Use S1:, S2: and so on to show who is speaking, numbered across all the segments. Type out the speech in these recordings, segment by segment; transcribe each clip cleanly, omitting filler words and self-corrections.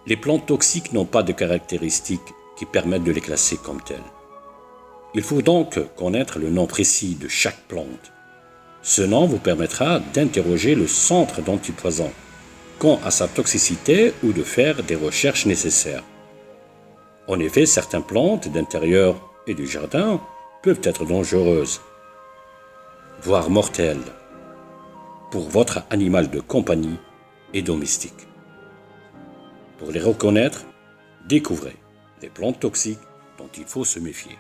S1: Les plantes toxiques n'ont pas de caractéristiques qui permettent de les classer comme telles. Il faut donc connaître le nom précis de chaque plante. Ce nom vous permettra d'interroger le centre d'antipoison quant à sa toxicité ou de faire des recherches nécessaires. En effet, certaines plantes d'intérieur et du jardin peuvent être dangereuses, voire mortelles, pour votre animal de compagnie et domestique. Pour les reconnaître, découvrez les plantes toxiques dont il faut se méfier.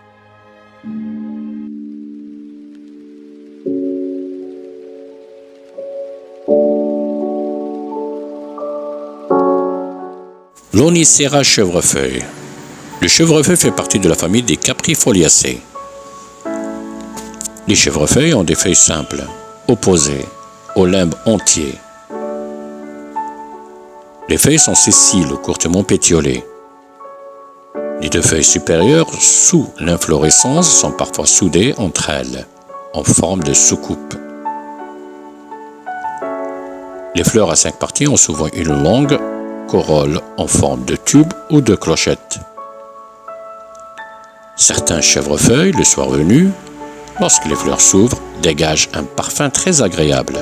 S1: Lonicera chevrefeuille. Le chevrefeuille fait partie de la famille des caprifoliacées. Les chevrefeuilles ont des feuilles simples, opposées, au limbe entier. Les feuilles sont sessiles, courtement pétiolées. Les deux feuilles supérieures, sous l'inflorescence, sont parfois soudées entre elles, en forme de soucoupe. Les fleurs à 5 parties ont souvent une longue corolle en forme de tube ou de clochette. Certains chèvrefeuilles, le soir venu, lorsque les fleurs s'ouvrent, dégagent un parfum très agréable.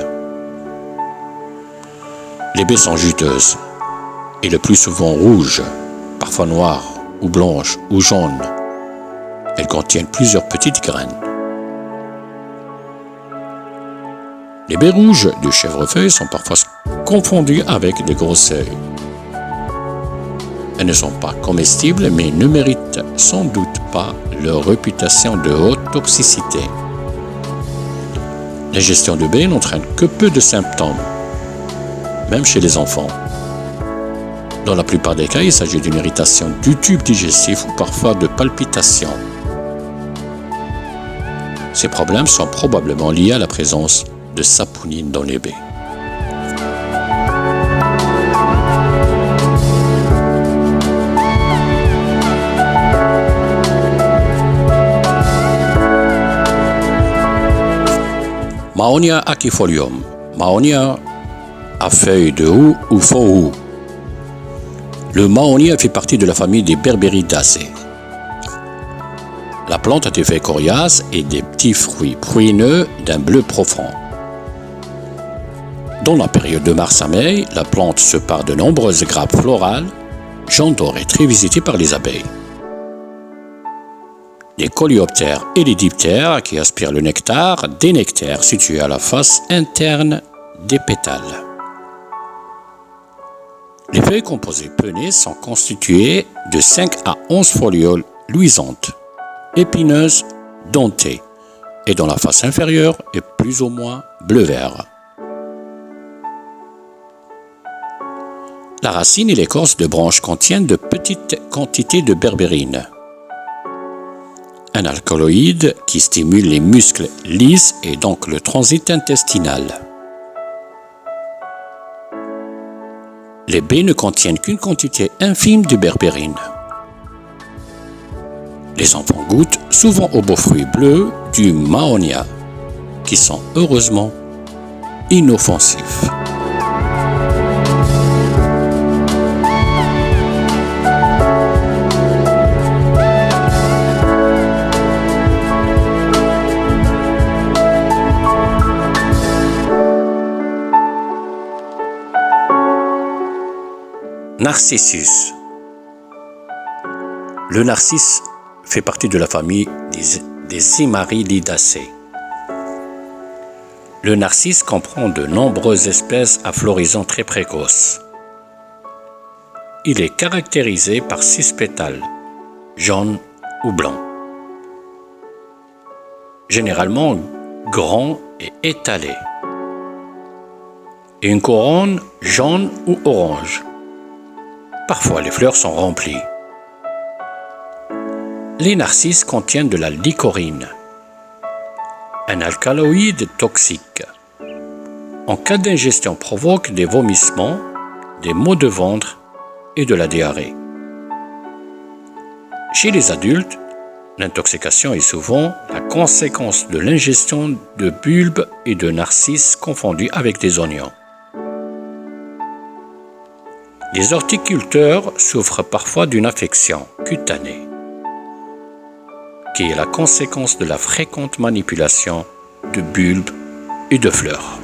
S1: Les baies sont juteuses et le plus souvent rouges, parfois noires ou blanches ou jaunes. Elles contiennent plusieurs petites graines. Les baies rouges du chèvrefeuille sont parfois confondues avec des groseilles. Elles ne sont pas comestibles, mais ne méritent sans doute pas leur réputation de haute toxicité. L'ingestion de baies n'entraîne que peu de symptômes, même chez les enfants. Dans la plupart des cas, il s'agit d'une irritation du tube digestif ou parfois de palpitations. Ces problèmes sont probablement liés à la présence de saponine dans les baies. Mahonia aquifolium. Mahonia à feuilles de houx ou faux houx. Le mahonia fait partie de la famille des Berberidaceae. La plante a des feuilles coriaces et des petits fruits pruineux d'un bleu profond. Dans la période de mars à mai, la plante se pare de nombreuses grappes florales, jaune doré très visitées par les abeilles. Les coléoptères et les diptères qui aspirent le nectar des nectaires situés à la face interne des pétales. Les feuilles composées pennées sont constituées de 5 à 11 folioles luisantes, épineuses, dentées, et dont la face inférieure est plus ou moins bleu-vert. La racine et l'écorce de branches contiennent de petites quantités de berbérine, un alcaloïde qui stimule les muscles lisses et donc le transit intestinal. Les baies ne contiennent qu'une quantité infime de berbérine. Les enfants goûtent souvent aux beaux fruits bleus du mahonia, qui sont heureusement inoffensifs. Narcissus. Le narcisse fait partie de la famille des Imarilidaceae. Le narcisse comprend de nombreuses espèces à floraison très précoce. Il est caractérisé par 6 pétales, jaunes ou blancs, généralement grands et étalés, et une couronne jaune ou orange. Parfois, les fleurs sont remplies. Les narcisses contiennent de la lycorine, un alcaloïde toxique. En cas d'ingestion, provoque des vomissements, des maux de ventre et de la diarrhée. Chez les adultes, l'intoxication est souvent la conséquence de l'ingestion de bulbes et de narcisses confondus avec des oignons. Les horticulteurs souffrent parfois d'une affection cutanée, qui est la conséquence de la fréquente manipulation de bulbes et de fleurs.